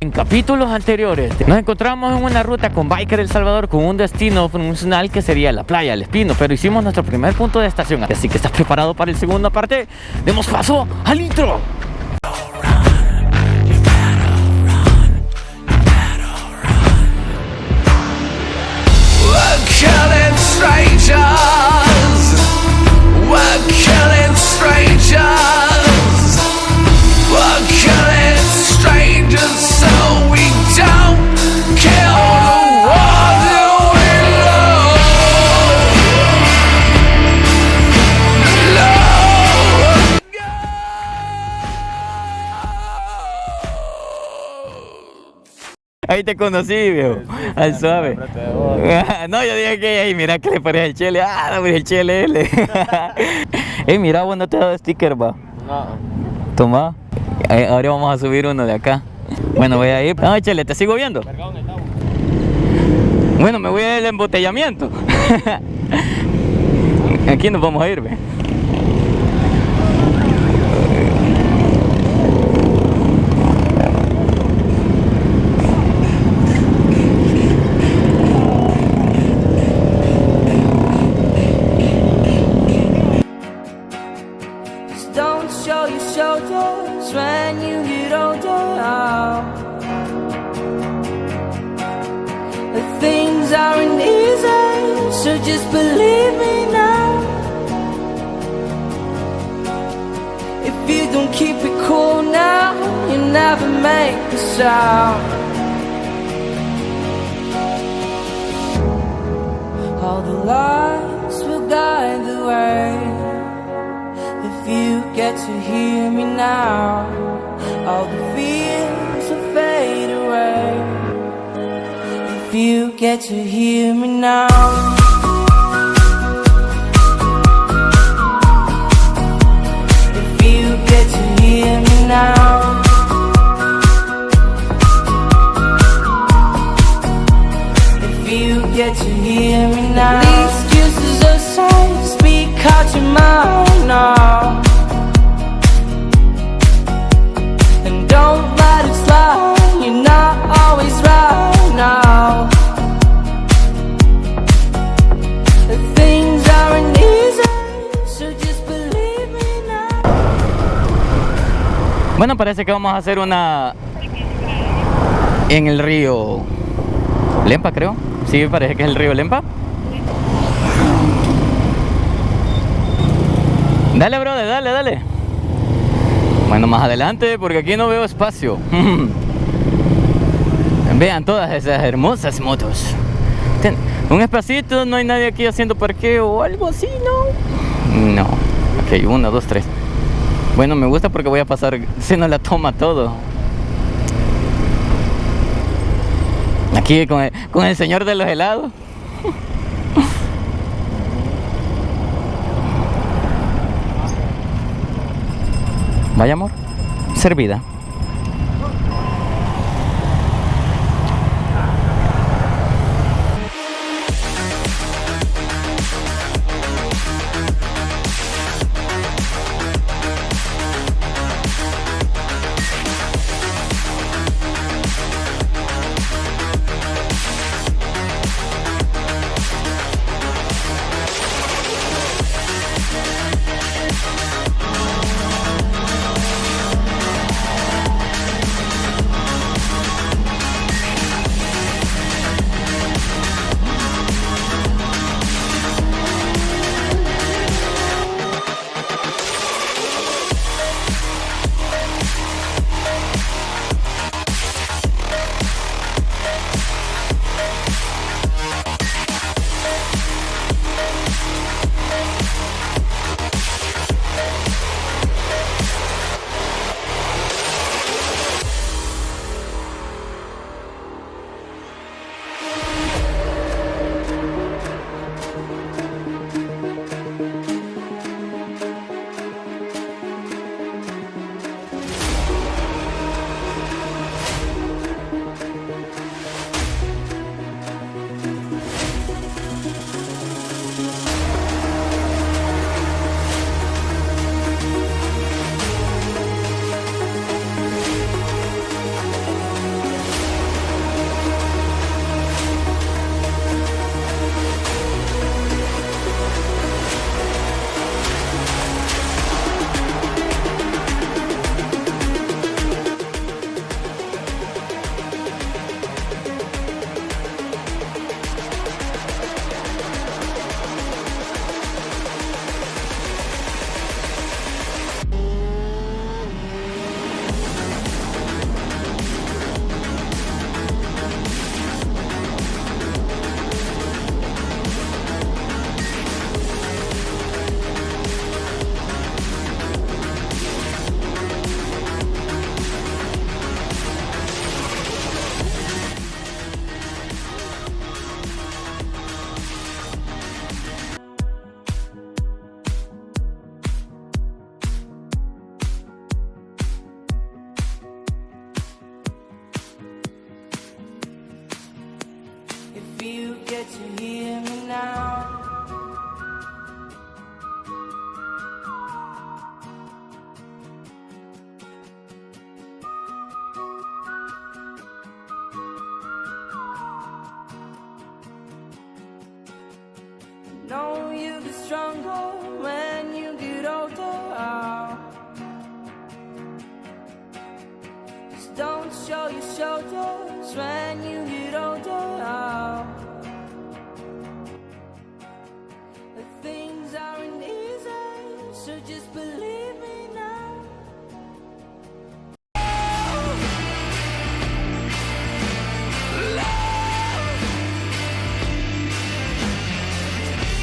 En capítulos anteriores nos encontramos en una ruta con Biker El Salvador con un destino funcional que sería la Playa El Espino, pero hicimos nuestro primer punto de estación, así que ¿estás preparado para el segundo parte? ¡Demos paso al intro! Ahí te conocí, viejo, al suave. No, yo dije que, hey, mira que le parece el chele. Ah, no, el chele. Hey, mira, vos no te he dado sticker, va. No. Toma. Ahora vamos a subir uno de acá. Bueno, voy a ir. No, chele, te sigo viendo. Bueno, me voy al embotellamiento. Aquí nos vamos a ir, ve. When you get older, things aren't easy, so just believe me now. If you don't keep it cool now, you never make a sound. All the lights will guide the way. If you get to hear me now, all the fears will fade away. If you get to hear me now. If you get to hear me now. If you get to hear me now. These excuses aside, speak out your mind now. And don't let it slide, you're not always right now. The things aren't easy, so just believe me now. Bueno, parece que vamos a hacer una en el río Lempa, creo. Sí, parece que es el río Lempa. Dale, brother, dale, dale. Bueno, más adelante, porque aquí no veo espacio. Vean todas esas hermosas motos. Un espacito, no hay nadie aquí haciendo parqueo o algo así, ¿no? No. Ok, 1, 2, 3. Bueno, me gusta porque voy a pasar, se nos la toma todo. Aquí con el señor de los helados. Vaya, amor, servida. to hear me now. Know you get stronger when you get older. Just don't show your shoulders when you get older. Things aren't easy, so just believe.